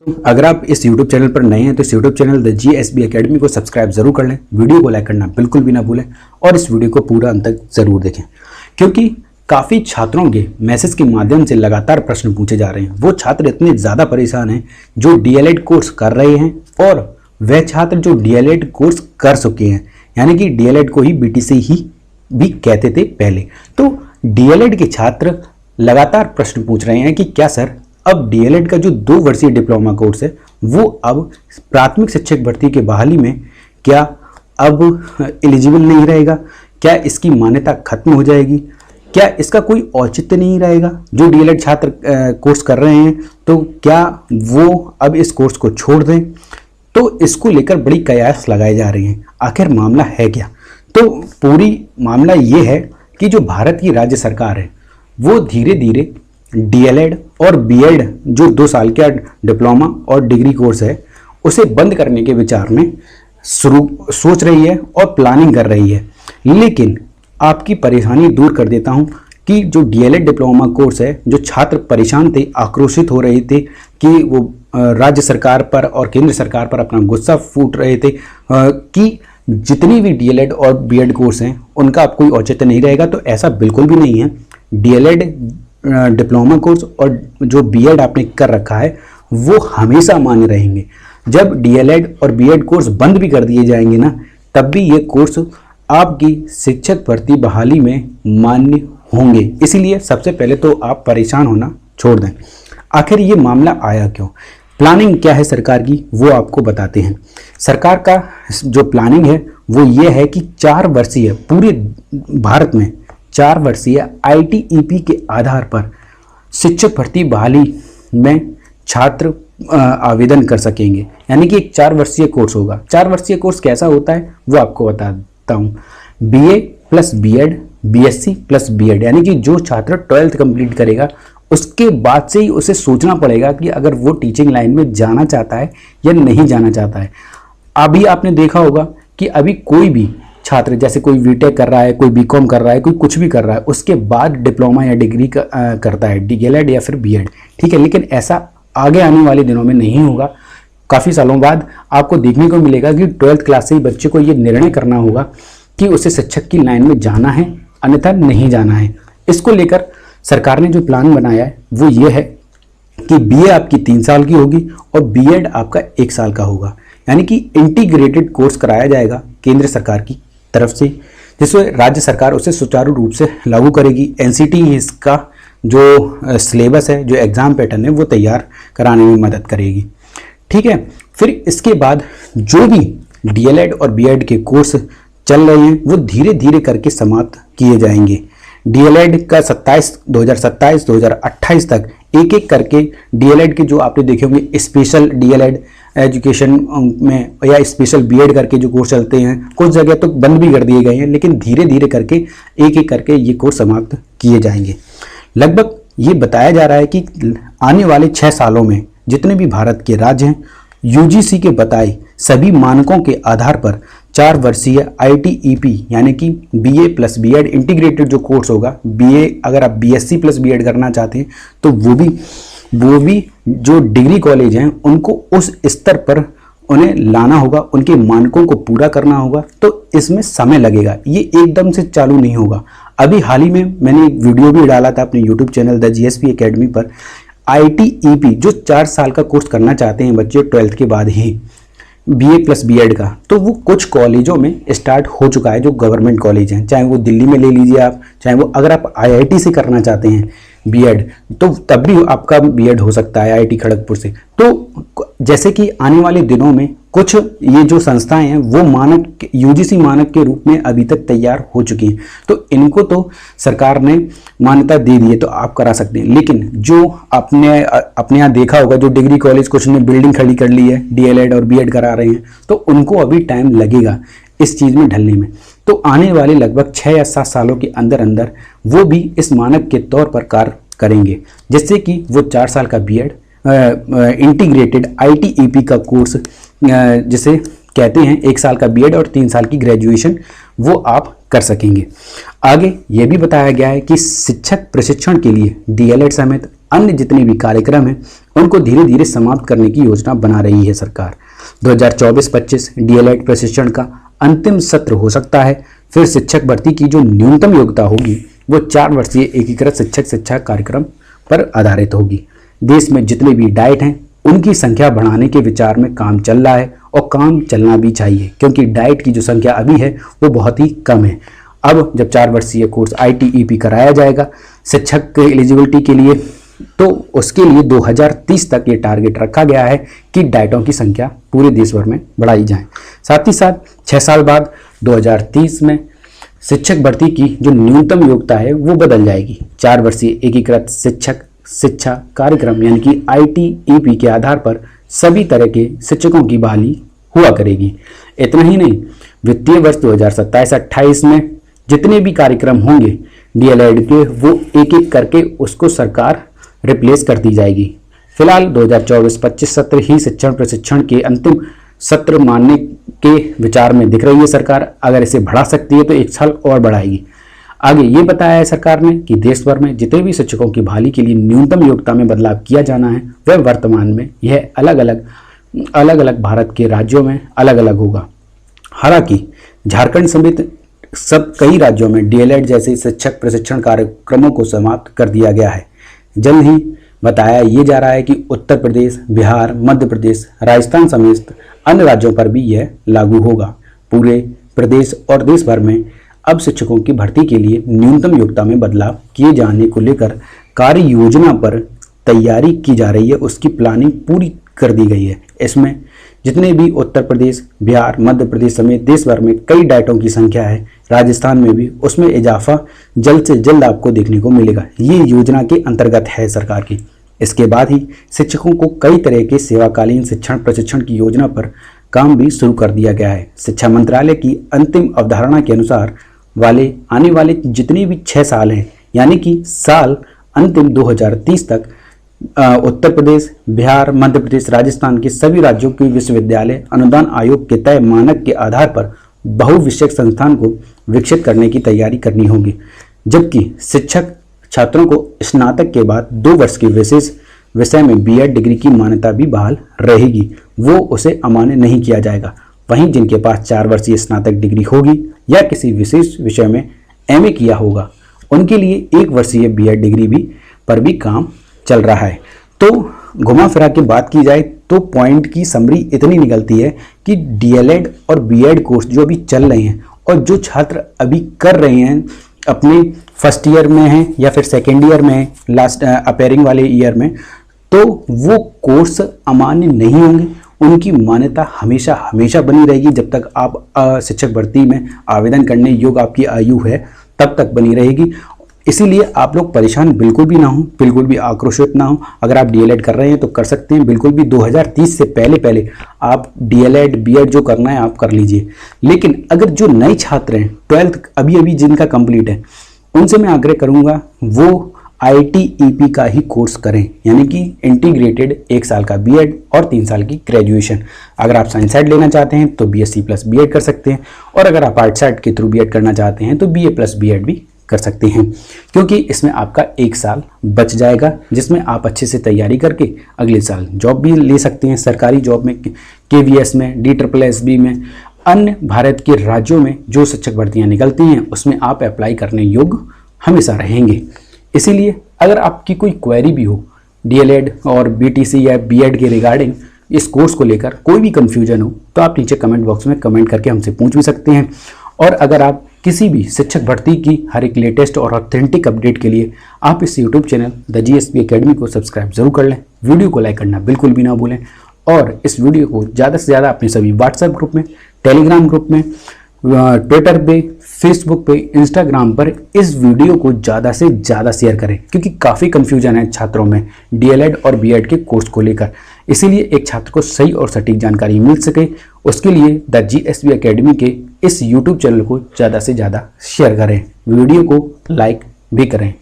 अगर आप इस YouTube चैनल पर नए हैं तो इस YouTube channel the GSB academy को सब्सक्राइब जरूर कर लें, वीडियो को लाइक करना बिल्कुल भी ना भूलें और इस वीडियो को पूरा अंत तक जरूर देखें, क्योंकि काफ़ी छात्रों के मैसेज के माध्यम से लगातार प्रश्न पूछे जा रहे हैं। वो छात्र इतने ज़्यादा परेशान हैं जो DLED कोर्स कर रहे हैं और वह छात्र जो DLED कोर्स कर चुके हैं, यानी कि DLED को ही BTC ही भी कहते थे पहले। तो DLED के छात्र लगातार प्रश्न पूछ रहे हैं कि क्या सर अब DLED का जो 2 वर्षीय डिप्लोमा कोर्स है वो अब प्राथमिक शिक्षक भर्ती के बहाली में क्या अब एलिजिबल नहीं रहेगा, क्या इसकी मान्यता खत्म हो जाएगी, क्या इसका कोई औचित्य नहीं रहेगा। जो DLED छात्र कोर्स कर रहे हैं तो क्या वो अब इस कोर्स को छोड़ दें। तो इसको लेकर बड़ी कयास लगाई जा रही हैं। आखिर मामला है क्या? तो पूरी मामला ये है कि जो भारत की राज्य सरकार है वो धीरे धीरे DLED और BEd जो 2 साल का डिप्लोमा और डिग्री कोर्स है उसे बंद करने के विचार में सोच रही है और प्लानिंग कर रही है। लेकिन आपकी परेशानी दूर कर देता हूं कि जो DLED डिप्लोमा कोर्स है, जो छात्र परेशान थे, आक्रोशित हो रहे थे कि वो राज्य सरकार पर और केंद्र सरकार पर अपना गुस्सा फूट रहे थे कि जितनी भी DLED और BEd कोर्स हैं उनका अब कोई औचित्य नहीं रहेगा, तो ऐसा बिल्कुल भी नहीं है। DLED डिप्लोमा कोर्स और जो BEd आपने कर रखा है वो हमेशा मान्य रहेंगे। जब DLED और BEd कोर्स बंद भी कर दिए जाएंगे ना, तब भी ये कोर्स आपकी शिक्षक भर्ती बहाली में मान्य होंगे। इसीलिए सबसे पहले तो आप परेशान होना छोड़ दें। आखिर ये मामला आया क्यों, प्लानिंग क्या है सरकार की, वो आपको बताते हैं। सरकार का जो प्लानिंग है वो ये है कि 4 वर्षीय पूरे भारत में 4 वर्षीय ITEP के आधार पर शिक्षक भर्ती बहाली में छात्र आवेदन कर सकेंगे। यानी कि एक 4 वर्षीय कोर्स होगा। 4 वर्षीय कोर्स कैसा होता है वो आपको बताता हूँ। BA plus BEd, BSc plus BEd, यानी कि जो छात्र 12th कंप्लीट करेगा उसके बाद से ही उसे सोचना पड़ेगा कि अगर वो टीचिंग लाइन में जाना चाहता है या नहीं जाना चाहता है। अभी आपने देखा होगा कि अभी कोई भी छात्र, जैसे कोई BTech कर रहा है, कोई BCom कर रहा है, कोई कुछ भी कर रहा है, उसके बाद डिप्लोमा या डिग्री करता है, DLED या फिर BEd, ठीक है। लेकिन ऐसा आगे आने वाले दिनों में नहीं होगा। काफ़ी सालों बाद आपको देखने को मिलेगा कि 12th क्लास से ही बच्चे को ये निर्णय करना होगा कि उसे शिक्षक की लाइन में जाना है अन्यथा नहीं जाना है। इसको लेकर सरकार ने जो प्लान बनाया है वो ये है कि BA आपकी 3 साल की होगी और BEd आपका 1 साल का होगा। यानी कि इंटीग्रेटेड कोर्स कराया जाएगा केंद्र सरकार की तरफ से, जिससे राज्य सरकार उसे सुचारू रूप से लागू करेगी। NCT इसका जो सिलेबस है, जो एग्ज़ाम पैटर्न है वो तैयार कराने में मदद करेगी, ठीक है। फिर इसके बाद जो भी DLED और BEd के कोर्स चल रहे हैं वो धीरे धीरे करके समाप्त किए जाएंगे। DLED का 2027, 2028 तक एक एक करके DLED के जो आपने देखे होंगे स्पेशल DLED एजुकेशन में या स्पेशल BEd करके जो कोर्स चलते हैं, कुछ जगह तो बंद भी कर दिए गए हैं, लेकिन धीरे धीरे करके एक एक करके ये कोर्स समाप्त किए जाएंगे। लगभग ये बताया जा रहा है कि आने वाले 6 सालों में जितने भी भारत के राज्य हैं UGC के बताए सभी मानकों के आधार पर 4 वर्षीय ITEP यानी कि BA प्लस BEd इंटीग्रेटेड जो कोर्स होगा, BA अगर आप BSc प्लस BEd करना चाहते हैं तो वो भी जो डिग्री कॉलेज हैं उनको उस स्तर पर उन्हें लाना होगा, उनके मानकों को पूरा करना होगा। तो इसमें समय लगेगा, ये एकदम से चालू नहीं होगा। अभी हाल ही में मैंने एक वीडियो भी डाला था अपने YouTube channel the GSB academy पर। ITEP जो 4 साल का कोर्स करना चाहते हैं बच्चे 12th के बाद ही BA प्लस BEd का, तो वो कुछ कॉलेजों में स्टार्ट हो चुका है, जो गवर्नमेंट कॉलेज हैं, चाहे वो दिल्ली में ले लीजिए आप, चाहे वो अगर आप IIT से करना चाहते हैं BEd तो तब भी आपका BEd हो सकता है IIT खड़गपुर से। तो जैसे कि आने वाले दिनों में कुछ ये जो संस्थाएं हैं वो मानक UGC मानक के रूप में अभी तक तैयार हो चुकी हैं, तो इनको तो सरकार ने मान्यता दे दी है, तो आप करा सकते हैं। लेकिन जो अपने यहाँ देखा होगा, जो डिग्री कॉलेज कुछ ने बिल्डिंग खड़ी कर ली है, DLED और BEd करा रहे हैं, तो उनको अभी टाइम लगेगा इस चीज़ में ढलने में। तो आने वाले लगभग 6 या 7 सालों के अंदर अंदर वो भी इस मानक के तौर पर कार्य करेंगे, जिससे कि वो 4 साल का BEd इंटीग्रेटेड ITEP का कोर्स जिसे कहते हैं 1 साल का BEd और 3 साल की ग्रेजुएशन वो आप कर सकेंगे। आगे ये भी बताया गया है कि शिक्षक प्रशिक्षण के लिए DLED समेत अन्य जितने भी कार्यक्रम हैं उनको धीरे धीरे समाप्त करने की योजना बना रही है सरकार। 2024-25 डीएलएड प्रशिक्षण का अंतिम सत्र हो सकता है। फिर शिक्षक भर्ती की जो न्यूनतम योग्यता होगी वो 4 वर्षीय एकीकृत शिक्षक शिक्षा कार्यक्रम पर आधारित होगी। देश में जितने भी डाइट हैं उनकी संख्या बढ़ाने के विचार में काम चल रहा है और काम चलना भी चाहिए, क्योंकि डाइट की जो संख्या अभी है वो बहुत ही कम है। अब जब 4 वर्षीय कोर्स ITEP कराया जाएगा शिक्षक के एलिजिबिलिटी के लिए, तो उसके लिए 2030 तक ये टारगेट रखा गया है कि डाइटों की संख्या पूरे देश भर में बढ़ाई जाए। साथ ही साथ 6 साल बाद 2030 में शिक्षक भर्ती की जो न्यूनतम योग्यता है वो बदल जाएगी। 4 वर्षीय एकीकृत शिक्षक शिक्षा कार्यक्रम यानी कि ITEP के आधार पर सभी तरह के शिक्षकों की बहाली हुआ करेगी। इतना ही नहीं, वित्तीय वर्ष 2027-28 में जितने भी कार्यक्रम होंगे डीएलएड के वो एक एक करके उसको सरकार रिप्लेस कर दी जाएगी। फिलहाल 2024-25 सत्र ही शिक्षण प्रशिक्षण के अंतिम सत्र मानने के विचार में दिख रही है सरकार। अगर इसे बढ़ा सकती है तो 1 साल और बढ़ाएगी। आगे ये बताया है सरकार ने कि देश भर में जितने भी शिक्षकों की बहाली के लिए न्यूनतम योग्यता में बदलाव किया जाना है वह वर्तमान में यह अलग अलग भारत के राज्यों में अलग अलग होगा। हालांकि झारखंड समेत सब कई राज्यों में डीएलएड जैसे शिक्षक प्रशिक्षण कार्यक्रमों को समाप्त कर दिया गया है। जल्द ही बताया ये जा रहा है कि उत्तर प्रदेश, बिहार, मध्य प्रदेश, राजस्थान समेत अन्य राज्यों पर भी यह लागू होगा। पूरे प्रदेश और देश भर में अब शिक्षकों की भर्ती के लिए न्यूनतम योग्यता में बदलाव किए जाने को लेकर कार्य योजना पर तैयारी की जा रही है, उसकी प्लानिंग पूरी कर दी गई है। इसमें जितने भी उत्तर प्रदेश, बिहार, मध्य प्रदेश समेत देश भर में कई डाइटों की संख्या है, राजस्थान में भी उसमें इजाफा जल्द से जल्द आपको देखने को मिलेगा। ये योजना के अंतर्गत है सरकार की। इसके बाद ही शिक्षकों को कई तरह के सेवाकालीन शिक्षण प्रशिक्षण की योजना पर काम भी शुरू कर दिया गया है। शिक्षा मंत्रालय की अंतिम अवधारणा के अनुसार आने वाले जितने भी 6 साल हैं, यानी कि साल अंतिम 2030 तक उत्तर प्रदेश, बिहार, मध्य प्रदेश, राजस्थान के सभी राज्यों के विश्वविद्यालय अनुदान आयोग के तय मानक के आधार पर बहुविषयक संस्थान को विकसित करने की तैयारी करनी होगी। जबकि शिक्षक छात्रों को स्नातक के बाद 2 वर्ष के विशेष विषय में बीएड डिग्री की मान्यता भी बहाल रहेगी, वो उसे अमान्य नहीं किया जाएगा। वहीं जिनके पास 4 वर्षीय स्नातक डिग्री होगी या किसी विशेष विषय में एमए किया होगा उनके लिए 1 वर्षीय बीएड डिग्री भी पर भी काम चल रहा है। तो घुमा फिरा के बात की जाए तो पॉइंट की समरी इतनी निकलती है कि डीएलएड और बीएड कोर्स जो अभी चल रहे हैं और जो छात्र अभी कर रहे हैं अपने फर्स्ट ईयर में हैं या फिर सेकेंड ईयर में हैं, लास्ट अपेयरिंग वाले ईयर में, तो वो कोर्स अमान्य नहीं होंगे। उनकी मान्यता हमेशा हमेशा बनी रहेगी। जब तक आप शिक्षक भर्ती में आवेदन करने योग्य आपकी आयु है तब तक बनी रहेगी। इसीलिए आप लोग परेशान बिल्कुल भी ना हो, बिल्कुल भी आक्रोशित ना हो। अगर आप डीएलएड कर रहे हैं तो कर सकते हैं, बिल्कुल भी 2030 से पहले आप डीएलएड बीएड जो करना है आप कर लीजिए। लेकिन अगर जो नए छात्र हैं 12th अभी जिनका कंप्लीट है, उनसे मैं आग्रह करूंगा वो ITEP का ही कोर्स करें, यानी कि इंटीग्रेटेड 1 साल का बीएड और 3 साल की ग्रेजुएशन। अगर आप साइंस साइड लेना चाहते हैं तो BSc प्लस बीएड कर सकते हैं, और अगर आप आर्ट साइड के थ्रू बीएड करना चाहते हैं तो BA प्लस बीएड भी कर सकते हैं, क्योंकि इसमें आपका 1 साल बच जाएगा जिसमें आप अच्छे से तैयारी करके अगले साल जॉब भी ले सकते हैं। सरकारी जॉब में, KVS में, DSSB में, अन्य भारत के राज्यों में जो शिक्षक भर्तियां निकलती हैं उसमें आप अप्लाई करने योग्य हमेशा रहेंगे। इसीलिए अगर आपकी कोई क्वेरी भी हो डीएलएड और BTC या बीएड के रिगार्डिंग इस कोर्स को लेकर कोई भी कन्फ्यूजन हो तो आप नीचे कमेंट बॉक्स में कमेंट करके हमसे पूछ भी सकते हैं। और अगर आप किसी भी शिक्षक भर्ती की हर एक लेटेस्ट और ऑथेंटिक अपडेट के लिए आप इस YouTube channel the GSB academy को सब्सक्राइब जरूर कर लें। वीडियो को लाइक करना बिल्कुल भी ना भूलें, और इस वीडियो को ज़्यादा से ज़्यादा अपने सभी व्हाट्सएप ग्रुप में, टेलीग्राम ग्रुप में, ट्विटर पे, फेसबुक पे, इंस्टाग्राम पर इस वीडियो को ज़्यादा से ज़्यादा शेयर करें, क्योंकि काफ़ी कन्फ्यूजन है छात्रों में डीएलएड और बीएड के कोर्स को लेकर। इसीलिए एक छात्र को सही और सटीक जानकारी मिल सके उसके लिए द GSB अकेडमी के इस यूट्यूब चैनल को ज़्यादा से ज़्यादा शेयर करें, वीडियो को लाइक भी करें।